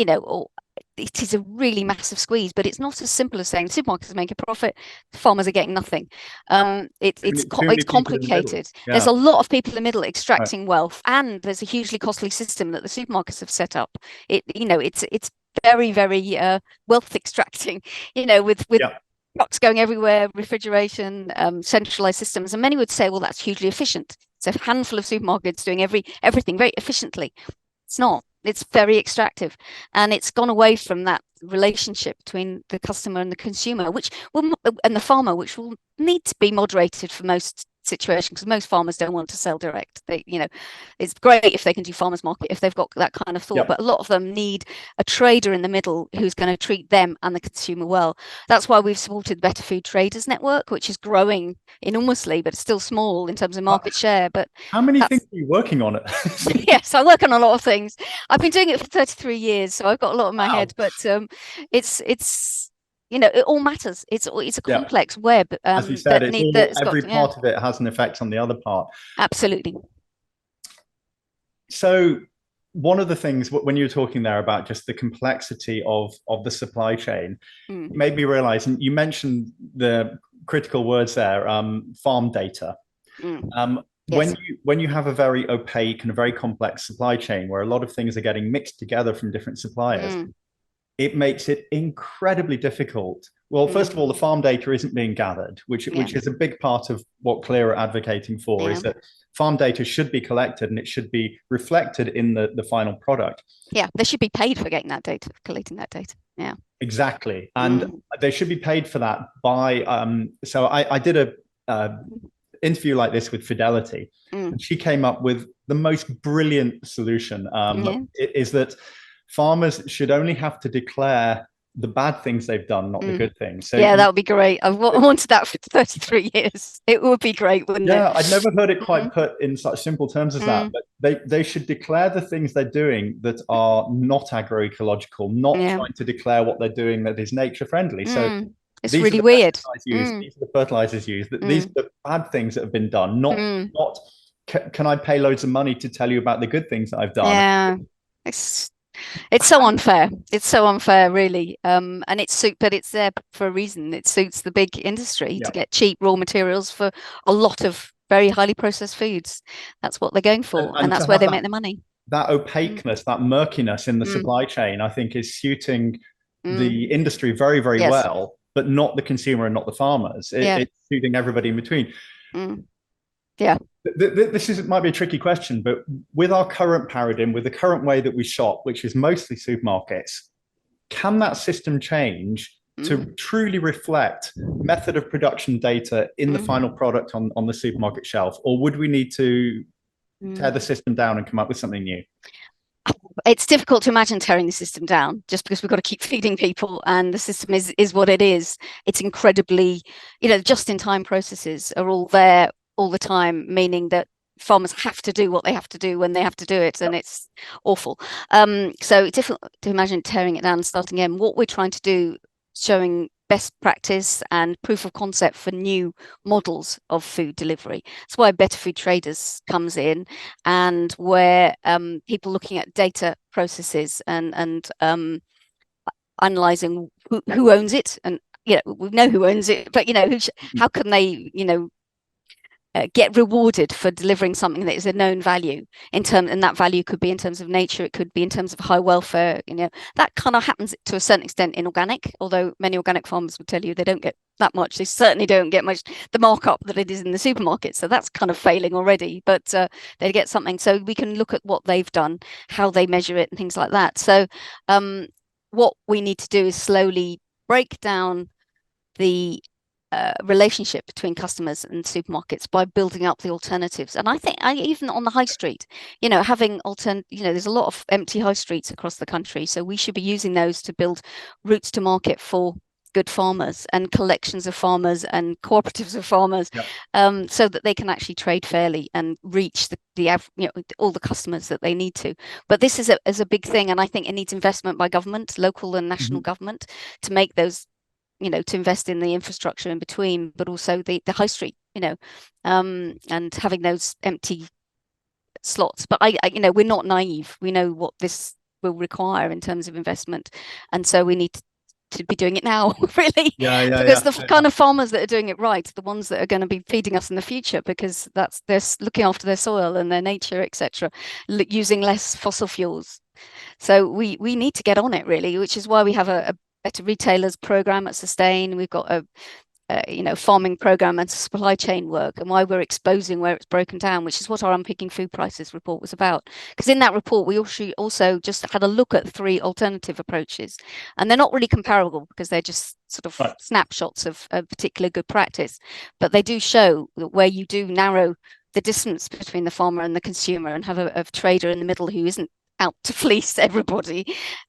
or it is a really massive squeeze, but it's not as simple as saying supermarkets are making a profit, farmers are getting nothing. Too many It's people in the middle. complicated. There's Yeah. a lot of people in the middle Right. extracting wealth, and there's a hugely costly system that the supermarkets have set up. It's very, very wealth extracting. With Yeah. trucks going everywhere, refrigeration, centralized systems, and many would say, well, that's hugely efficient. It's a handful of supermarkets doing everything very efficiently. It's not. It's very extractive, and it's gone away from that relationship between the customer and the consumer, and the farmer, which will need to be moderated for most situations because most farmers don't want to sell direct. It's great if they can do farmers market if they've got that kind of thought, Yeah. but a lot of them need a trader in the middle who's going to treat them and the consumer well. That's why we've supported Better Food Traders Network, which is growing enormously, but it's still small in terms of How, market share. But how many things that's are you working on it? yes, I work on a lot of things. I've been doing it for 33 years, so I've got a lot in my head. Wow. But it's it all matters. It's a Yeah. complex web As you said, that's got every yeah, part of it has an effect on the other part. absolutely. So one of the things when you were talking there about just the complexity of the supply chain, Mm, it made me realize, and you mentioned the critical words there, farm data. mm, When yes. you have a very opaque and a very complex supply chain where a lot of things are getting mixed together from different suppliers, Mm, it makes it incredibly difficult. Well, first of mm, all, the farm data isn't being gathered, yeah. which is a big part of what C.L.E.A.R are advocating for, Yeah. is that farm data should be collected and it should be reflected in the final product. Yeah. They should be paid for getting that data, collecting that data. Yeah. Exactly. And Mm, they should be paid for that by, so I did a interview like this with Fidelity, mm, and she came up with the most brilliant solution. yeah. Is that farmers should only have to declare the bad things they've done, not the Mm. good things. So Yeah, that would be great. I've wanted that for 33 years. It would be great, wouldn't it? yeah, I'd never heard it quite Mm, put in such simple terms as that. mm, But they should declare the things they're doing that are not agroecological, not yeah. trying to declare what they're doing that is nature friendly. So Mm. It's these are really the weird. pesticides used, Mm, these are the fertilizers used, these mm, are the bad things that have been done, mm. not can I pay loads of money to tell you about the good things that I've done. Yeah. It's it's so unfair. It's so unfair, really. And but it's there for a reason. It suits the big industry to Yeah. get cheap raw materials for a lot of very highly processed foods. That's what they're going for, and And to that's where have they make the money. that Mm, opaqueness, that murkiness in the mm, supply chain, I think is suiting the mm. industry very, very Yes. well, but not the consumer and not the farmers. Yeah. It's suiting everybody in between. Mm. Yeah. This might be a tricky question, but with our current paradigm, with the current way that we shop, which is mostly supermarkets, can that system change to Mm. truly reflect method of production data in the final Mm. product on the supermarket shelf? Or would we need to tear the Mm. system down and come up with something new? It's difficult to imagine tearing the system down just because we've got to keep feeding people and the system is what it is. It's incredibly, just in time processes are all there all the time, meaning that farmers have to do what they have to do when they have to do it, and it's awful. So it's difficult to imagine tearing it down and starting again. What we're trying to do, showing best practice and proof of concept for new models of food delivery. That's why Better Food Traders comes in, and where people looking at data processes and analyzing who owns it, and we know who owns it, but how can they get rewarded for delivering something that is a known value and that value could be in terms of nature, it could be in terms of high welfare. That kind of happens to a certain extent in organic, although many organic farmers would tell you they don't get that much. They certainly don't get much the markup that it is in the supermarket, so that's kind of failing already, but they get something. So we can look at what they've done, how they measure it, and things like that. So what we need to do is slowly break down the relationship between customers and supermarkets by building up the alternatives. And I think even on the high street, having there's a lot of empty high streets across the country. So we should be using those to build routes to market for good farmers and collections of farmers and cooperatives of farmers, Yeah. so that they can actually trade fairly and reach all the customers that they need to. But this is a big thing, and I think it needs investment by government, local and national Mhm. government, to make those to invest in the infrastructure in between, but also the high street, and having those empty slots. But we're not naive. We know what this will require in terms of investment, and so we need to be doing it now, really, Yeah, yeah, because yeah. the kind of farmers that are doing it right, the ones that are going to be feeding us in the future, because they're looking after their soil and their nature, etc., using less fossil fuels. So we need to get on it, really, which is why we have a better retailers program at Sustain. We've got a farming program and supply chain work, and why we're exposing where it's broken down, which is what our Unpicking Food Prices report was about. Because in that report, we also just had a look at 3 alternative approaches, and they're not really comparable because they're just sort of Right. snapshots of a particular good practice, but they do show that where you do narrow the distance between the farmer and the consumer and have a trader in the middle who isn't out to fleece everybody,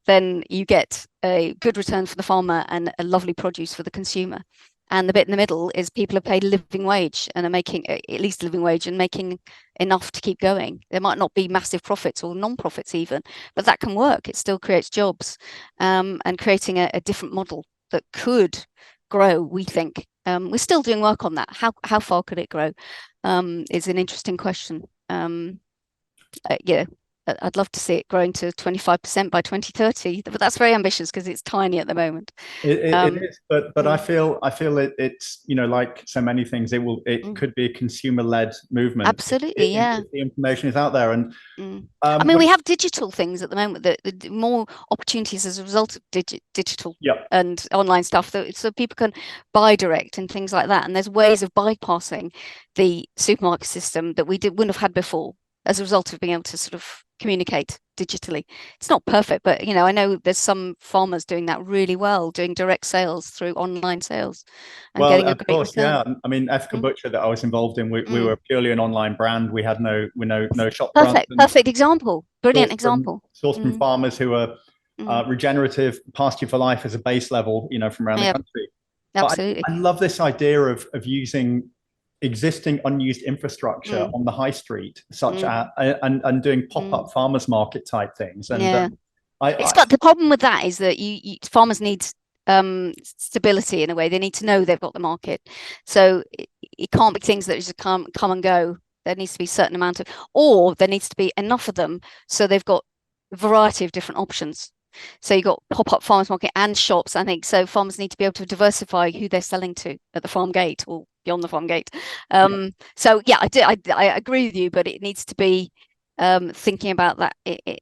then you get a good return for the farmer and a lovely produce for the consumer. And the bit in the middle is people are paid a living wage and are making at least a living wage and making enough to keep going. There might not be massive profits or non-profits even, but that can work. It still creates jobs, and creating a different model that could grow, we think. We're still doing work on that. How far could it grow? Is an interesting question. Yeah, I'd love to see it growing to 25% by 2030, but that's very ambitious because it's tiny at the moment. It is, but Mm, I feel it's like so many things, it mm. could be a consumer-led movement Absolutely, yeah. if the information is out there. And I mean, when we have digital things at the moment that more opportunities as a result of digital yeah, and online stuff that so people can buy direct and things like that. And there's ways of bypassing the supermarket system that wouldn't have had before as a result of being able to sort of communicate digitally. It's not perfect, but I know there's some farmers doing that really well, doing direct sales through online sales and well, getting a of great course, return. yeah. I mean, Ethical Mm, Butcher that I was involved in, we mm. were purely an online brand. We had no shop front, Perfect, and perfect example. Brilliant example. sourced from Mm, farmers who are mm. regenerative, pasture for life as a base level, from around the Yeah, country. But absolutely. I love this idea of using existing unused infrastructure Mm, on the high street, such mm, as and doing mm. pop-up farmers market type things. And Yeah. It's I got the problem with that is that farmers need stability in a way. They need to know they've got the market. So it can't be things that just come and go. There needs to be a certain amount of, or there needs to be enough of them so they've got a variety of different options. So you've got pop-up farmers market and shops, I think. So farmers need to be able to diversify who they're selling to at the farm gate or beyond the farm gate. yeah. So yeah, I agree with you, but it needs to be thinking about that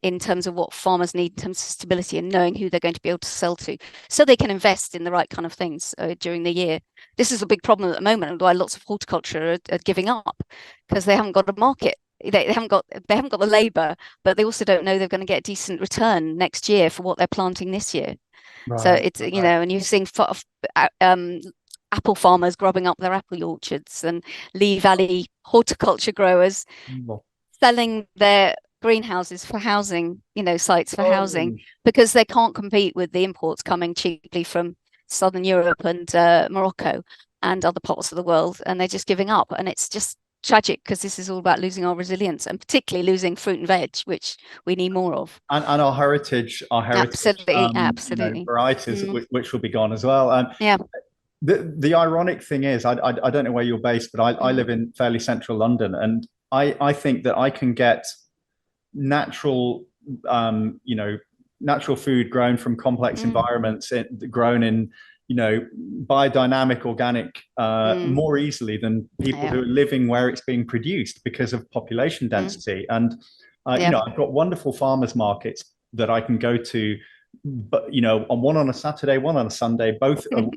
in terms of what farmers need in terms of stability and knowing who they're going to be able to sell to so they can invest in the right kind of things during the year. This is a big problem at the moment and why lots of horticulture are giving up because they haven't got a market. They haven't got the labor, but they also don't know they're going to get a decent return next year for what they're planting this year. So Right, it's right. and you're seeing um, apple farmers grubbing up their apple orchards and Lee Valley horticulture growers selling their greenhouses for housing, sites for housing, Oh, because they can't compete with the imports coming cheaply from Southern Europe and Morocco and other parts of the world, and they're just giving up. And it's just tragic because this is all about losing our resilience and particularly losing fruit and veg, which we need more of. and our heritage, Absolutely, absolutely. varieties Mm, which will be gone as well. yeah. The ironic thing is, I don't know where you're based, but I Mm, live in fairly central London, and I think that I can get natural, natural food grown from complex mm, environments, grown in, biodynamic, organic, mm, more easily than people yeah. who are living where it's being produced because of population Mm, density. And, yeah. I've got wonderful farmers markets that I can go to, but, on one on a Saturday, one on a Sunday, both are,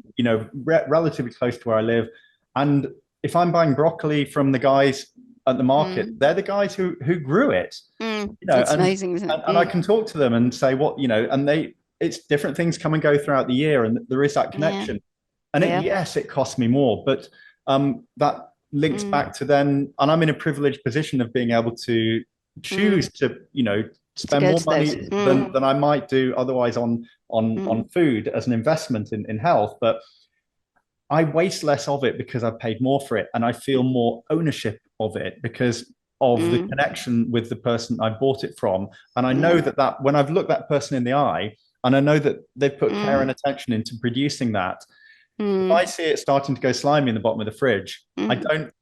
relatively close to where I live. And if I'm buying broccoli from the guys at the market, Mm, they're the guys who grew it, that's and amazing, isn't it? I can talk to them and say what, and it's different things come and go throughout the year, and there is that Yeah. connection. And Yeah. yes, it costs me more, but that links Mm, back to then, and I'm in a privileged position of being able to mm. choose to, To spend go more to those. money than I might do otherwise on Mm, food as an investment in health. But I waste less of it because I've paid more for it, and I feel more ownership of it because of the mm, connection with the person I bought it from. And I yeah. know that when I've looked that person in the eye, and I know that they've put care and Mm, attention into producing that, if I mm, see it starting to go slimy in the bottom of the fridge, I mm, don't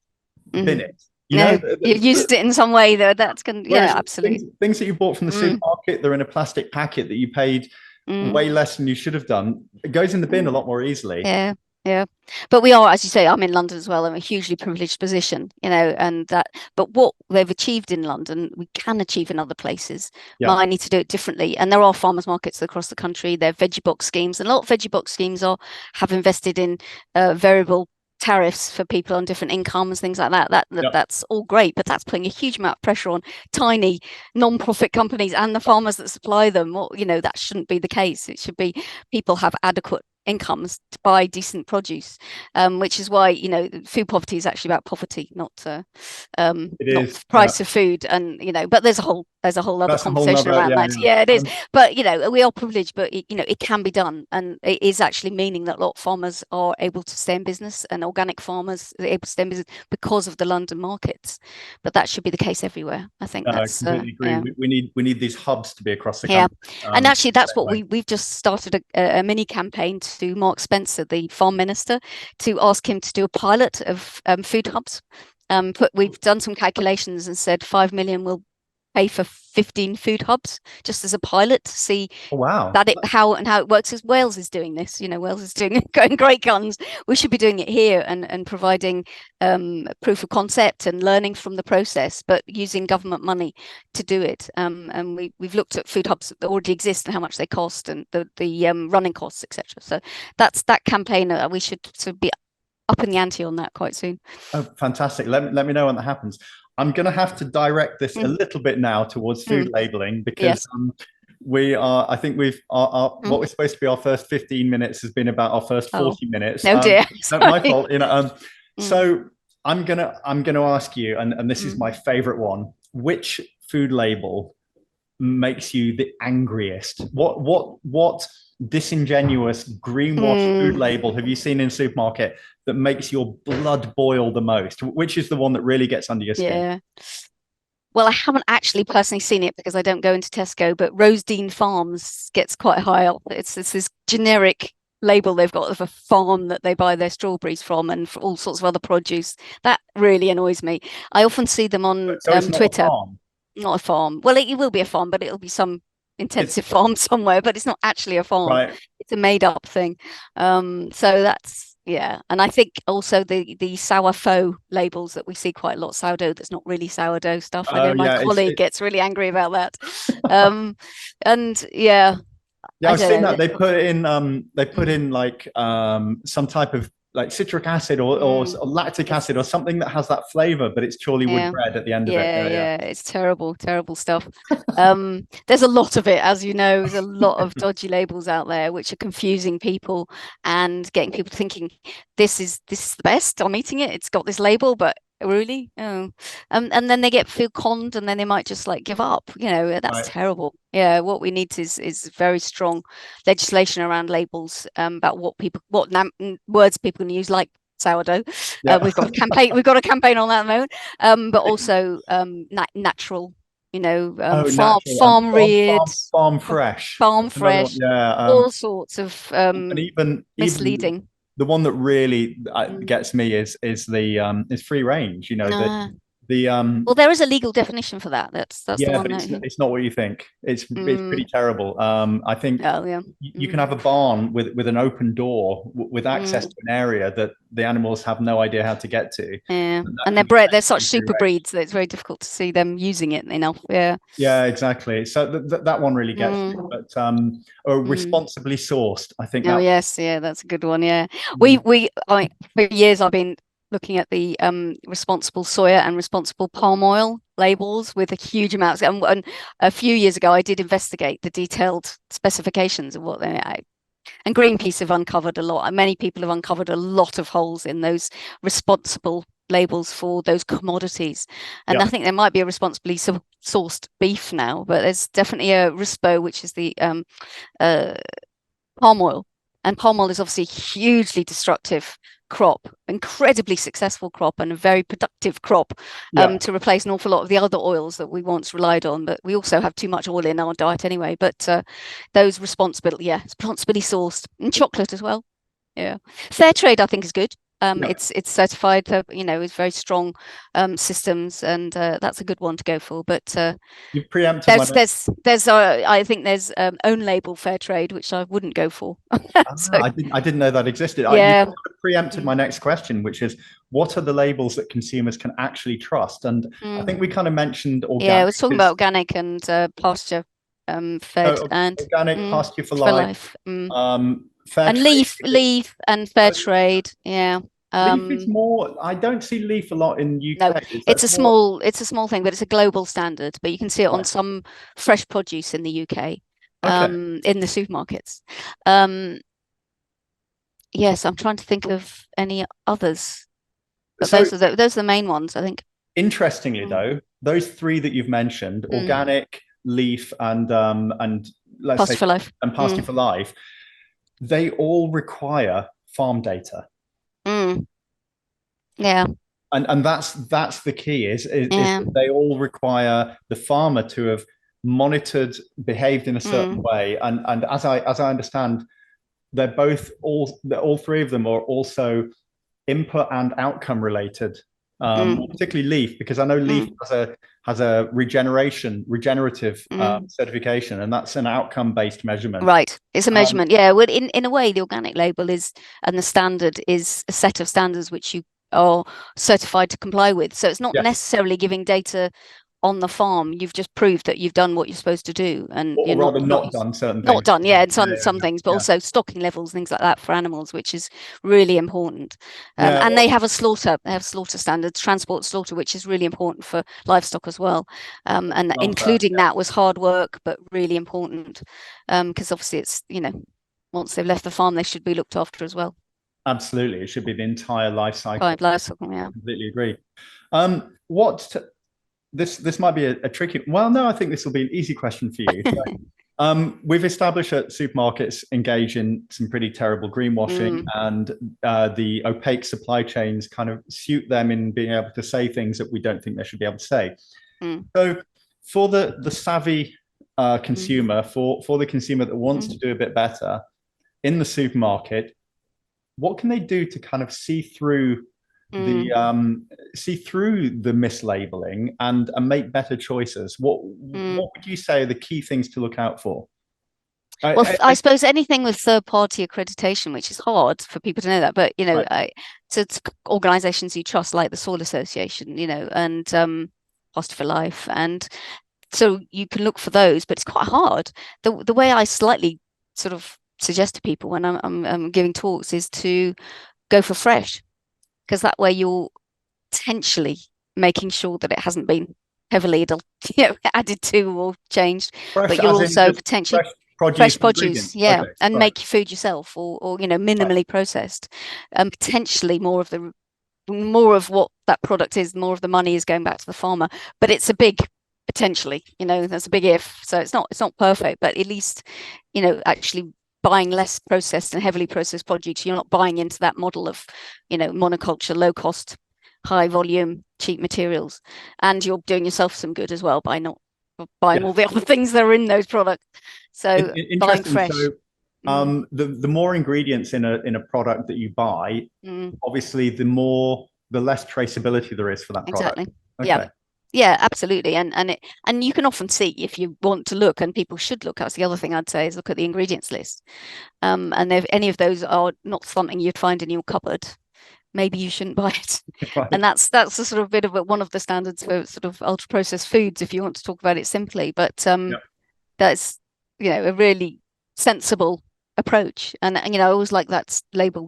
bin mm. it. No, you've used it in some way though. That's going Whereas yeah, absolutely. things that you bought from the Mm, supermarket, they're in a plastic packet that you paid mm, way less than you should have done. It goes in the bin a mm. lot more easily. Yeah, yeah. But we are, as you say, I'm in London as well. I'm a hugely privileged position, and but what they've achieved in London, we can achieve in other places. Yeah, Might need to do it differently. And there are farmers markets across the country. There are veggie box schemes, and a lot of veggie box schemes have invested in variable tariffs for people on different incomes, things like that. yeah. That's all great, but that's putting a huge amount of pressure on tiny non-profit companies and the farmers that supply them. Well, that shouldn't be the case. It should be people have adequate incomes to buy decent produce, which is why food poverty is actually about poverty, It not is. Yeah. price of food, and but there's a whole other That's a whole conversation nother, around yeah, that. yeah. Yeah, it is, but we are privileged, but it can be done, and it is actually meaning that a lot of farmers are able to stay in business, and organic farmers are able to stay in business because of the London markets. But that should be the case everywhere. I think I that's completely agree. yeah. We need these hubs to be across the Yeah, country. and actually, The that's same what way. we've just started a mini campaign to Mark Spencer, the farm minister, to ask him to do a pilot of food hubs. We've done some calculations and said 5 million will pay for 15 food hubs just as a pilot to see Oh, wow. that how it works. As Wales is doing this, Wales is doing going great guns. We should be doing it here and providing proof of concept and learning from the process, but using government money to do it. And we've looked at food hubs that already exist and how much they cost and the running costs, etc. So that's that campaign. We should sort of be up in the ante on that quite soon. Oh, fantastic. Let me know when that happens. I'm going to have to direct this a little bit now towards food labeling because Yes. I think what was supposed to be our first 15 minutes has been about our first 40 minutes. No dear. Not my fault. So I'm gonna ask you, and this is my favorite one. Which food label makes you the angriest? What disingenuous greenwash food label have you seen in a supermarket that makes your blood boil the most? Which is the one that really gets under your skin? Yeah. Well, I haven't actually personally seen it because I don't go into Tesco, but Rosedene Farms gets quite high up. It's this generic label they've got of a farm that they buy their strawberries from and for all sorts of other produce. That really annoys me. I often see them on So it's not a Twitter. farm. Not a farm. Well, it will be a farm, but it'll be some intensive farm somewhere, but it's not actually a farm. Right. It's a made up thing. So that's yeah. And I think also the sour faux labels that we see quite a lot, sourdough that's not really sourdough stuff. I know my Yeah, colleague gets really angry about that. And yeah, yeah, I I've don't seen know. that they put in like some type of like citric acid or lactic acid or something that has that flavor, but it's Chorleywood Yeah. bread at the end of it. Yeah, Yeah, yeah. yeah, it's terrible, terrible stuff. There's a lot of it, as you know, there's a lot of dodgy labels out there which are confusing people and getting people thinking this is the best. I'm eating it. It's got this label, but really, oh, and then they feel conned, and then they might just like give up. That's Right. terrible. Yeah, what we need is very strong legislation around labels about what words people can use, like sourdough. Yeah. We've got a campaign. We've got a campaign on that at the moment. But also natural. Oh, natural and Farm reared, farm fresh. farm That's another one. fresh, Yeah. all sorts of And even misleading. the one that really gets me is free range. Nah. The Well, there is a legal definition for that. That's the Yeah, one but that. it's not what you think. It's pretty Mm, terrible. I think oh yeah. you can have a barn with an open door with access Mm, to an area that the animals have no idea how to get to. yeah. And that And can they're be bred. They're such technically free super range. breeds that it's very difficult to see them using it enough. Yeah. Yeah, exactly. So that one really gets me. Mm, But or mm. responsibly sourced, I think Oh that. yes, yeah, that's a good one. Yeah, Mm. for years I've been looking at the responsible soya and responsible palm oil labels with a huge amount. And a few years ago, I did investigate the detailed specifications of what they are. And Greenpeace have uncovered a lot. Many people have uncovered a lot of holes in those responsible labels for those commodities. And Yeah. I think there might be a responsibly sourced beef now, but there's definitely a RISPO, which is the uh, palm oil. And palm oil is obviously a hugely destructive crop, incredibly successful crop, and a very productive crop Yeah. to replace an awful lot of the other oils that we once relied on. But we also have too much oil in our diet anyway. But those responsibly sourced, and chocolate as well. Yeah, fair trade I think is good. Yeah. It's certified, it's very strong systems, and that's a good one to go for. But You've preempted my next. I think there's own label fair trade, which I wouldn't go for. So I didn't know that existed. You yeah. preempted my next question, which is what are the labels that consumers can actually trust? And I think we kind of mentioned Yeah, I organic was talking about organic and pasture fed and organic, pasture for for life, life. fair And trade. leaf and fair trade. Yeah. Leaf is more. I don't see leaf a lot in No, UK. Is that more? it's a small thing, but it's a global standard. But you can see it on Right. some fresh produce in the UK, Okay. in the supermarkets. Um, yes, I'm trying to think of any others, but So those are the main ones, I think. interestingly, Mm, though, those three that you've mentioned, mm. organic, leaf, and let's Pasture say for life. and pasture Mm, for life, they all require farm data. mm. Yeah, And that's the key is yeah. that they all require the farmer to have monitored, behaved in a certain Mm, way, and as I understand, all three of them are also input and outcome related, Mm, particularly leaf, because I know leaf mm, has a regenerative mm. certification, and that's an outcome based measurement. Right. It's a Um, measurement. Yeah. Well, in a way, the organic label is, and the standard is a set of standards which you are certified to comply with. So it's not yes, necessarily giving data on the farm. You've just proved that you've done what you're supposed to do, and or you're rather, not not done certain not things as done. Yeah, well. and Yeah, some things, but yeah, also stocking levels, things like that for animals, which is really important. yeah. And they Well, have a slaughter. They have slaughter standards, transport slaughter, which is really important for livestock as well. And love that. including that was hard work, but really important. Because obviously it's, once they've left the farm, they should be looked after as well. Absolutely, it should be the entire life By cycle. livestock, yeah. Completely agree. What this might be a tricky. Well, no, I think this will be an easy question for you. We've established that supermarkets engage in some pretty terrible greenwashing, Mm, and the opaque supply chains kind of suit them in being able to say things that we don't think they should be able to say. mm, So, for the savvy mm, consumer, for the consumer that wants to mm, do a bit better in the supermarket, what can they do to kind of the mm, see through the mislabeling and make better choices? mm. What would you say are the key things to look out for? Well, I I suppose anything with third-party accreditation, which is hard for people to know that, but right, to organisations you trust, like the Soil Association, and Host for Life, and so you can look for those, but it's quite hard. The way I slightly sort of suggest to people when I'm giving talks is to go for fresh, because that way you're potentially making sure that it hasn't been heavily added to or changed, fresh but you're as in also just potentially fresh produce fresh and produce, ingredients. yeah, Okay, and right, make your food yourself, or right. minimally processed, and potentially more of what that product is, more of the money is going back to the farmer. But it's a big potentially, that's a big if. So it's not perfect, but at least, actually buying less processed and heavily processed produce. You're not buying into that model of, monoculture, low cost, high volume, cheap materials. And you're doing yourself some good as well by not buying all Yes, the other things that are in those products. So buying interesting. fresh. So, Mm, the more ingredients in a product that you buy, mm. obviously, the less traceability there is for that product. Exactly. Yeah. Okay. Yeah, absolutely. And you can often see if you want to look, and people should look. That's the other thing I'd say is look at the ingredients list. And if any of those are not something you'd find in your cupboard, maybe you shouldn't buy it. And Right. that's a sort of bit of one of the standards for sort of ultra processed foods, if you want to talk about it simply. But Yeah. that's a really sensible approach. And I always like that label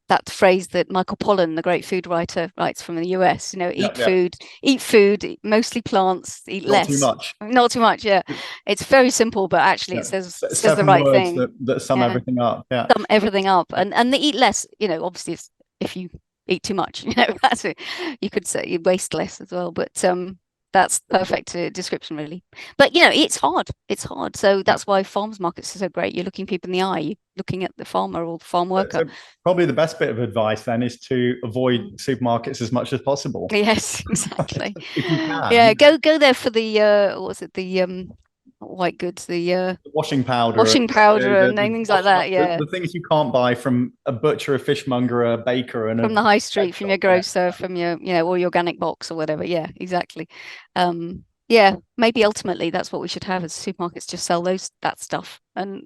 that phrase that Michael Pollan, the great food writer, writes from the US. Yeah. Yeah. Eat food, mostly plants, eat Not too less, much. not too much. Yeah, it's very simple, but actually it Yeah. says the Seven right words thing. that sum Yeah, everything up. Yeah. sum everything up, and they eat less. Obviously, it's, if you eat too much, that's it. You could say you waste less as well, but that's perfect description really. But it's hard. It's hard. So Yeah. that's why farmers markets are so great. You're looking people in the eye. You're looking at the farmer or the farm worker. So probably the best bit of advice then is to avoid Mm. supermarkets as much as possible. Yes, exactly. If you can, Yeah, go there for the what was it, the white goods, the the washing powder, washing powder and things like washing that. up Yeah, the things you can't buy from a butcher, a fishmonger, a baker, and a from the high pet street, from shop. your Yeah. grocer, from your or your organic box or whatever. Yeah, exactly. Yeah, maybe ultimately that's what we should have as supermarkets, just sell that stuff, and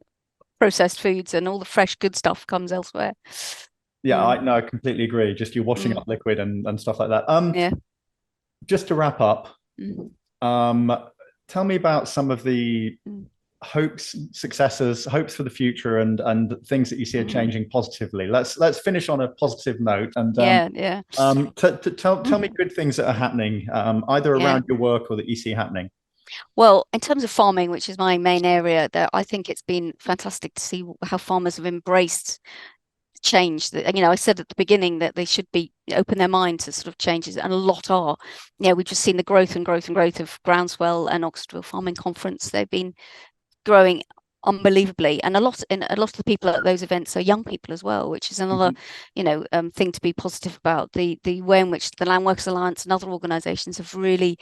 processed foods and all the fresh good stuff comes elsewhere. Yeah, Mm, I completely agree. Just you washing mm, up liquid and stuff like that. yeah. Just to wrap up, Mm, um, tell me about some of the mm, hopes, successes, hopes for the future, and things that you see are mm. changing positively. Let's finish on a positive note, and Yeah, yeah. tell me good things that are happening, either Yeah. around your work or that you see happening. Well, in terms of farming, which is my main area, that I think it's been fantastic to see how farmers have embraced change. That I said at the beginning that they should be open their mind to sort of changes, and a lot are. We've just seen the growth and growth and growth of Groundswell and Oxfordville Farming Conference. They've been growing unbelievably, and a lot of the people at those events are young people as well, which is another Mhm. thing to be positive about. The way in which the Land Workers Alliance and other organisations have really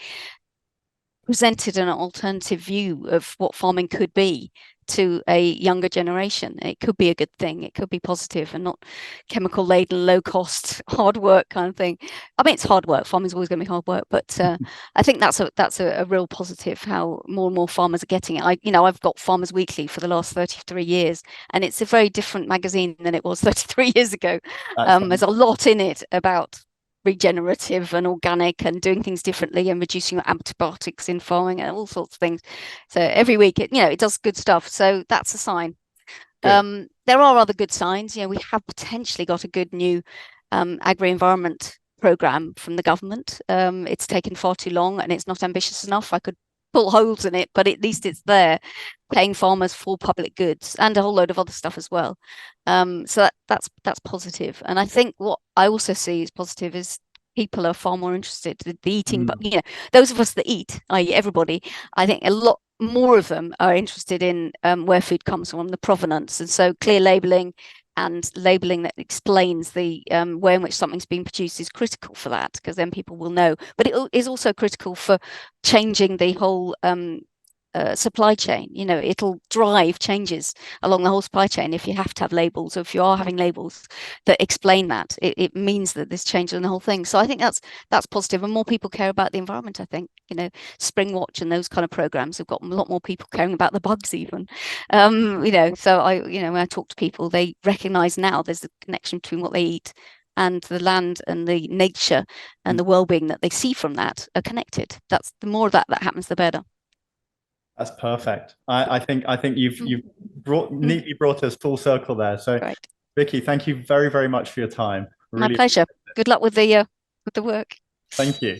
presented an alternative view of what farming could be to a younger generation. It could be a good thing. It could be positive and not chemical laden, low cost, hard work kind of thing. I mean, it's hard work. Farming's always going to be hard work, but I think that's a real positive. How more and more farmers are getting it. I've got Farmers Weekly for the last 33 years, and it's a very different magazine than it was 33 years ago. There's a lot in it about regenerative and organic and doing things differently and reducing antibiotics in farming and all sorts of things. So every week it does good stuff. So that's a sign. There are other good signs. We have potentially got a good new agri-environment program from the government. It's taken far too long and it's not ambitious enough. I could pull holes in it, but at least it's there, paying farmers for public goods and a whole load of other stuff as well. So that's positive. And I think what I also see as positive is people are far more interested in the eating. But those of us that eat, i.e., everybody, I think a lot more of them are interested in where food comes from, the provenance, and so clear labeling and labeling that explains the way in which something's been produced is critical for that, because then people will know. But it is also critical for changing the whole supply chain. It'll drive changes along the whole supply chain if you have to have labels, or if you are having labels that explain that. It means that there's change in the whole thing. So I think that's positive, and more people care about the environment. I think Spring Watch and those kind of programs have got a lot more people caring about the bugs even. So when I talk to people, they recognize now there's a connection between what they eat and the land and the nature and the well-being that they see from that are connected. That's the more of that happens, the better. That's perfect. I think you've neatly brought us full circle there. So, Great. Vicky, thank you very, very much for your time. My Really, pleasure. Good luck with the work. thank you.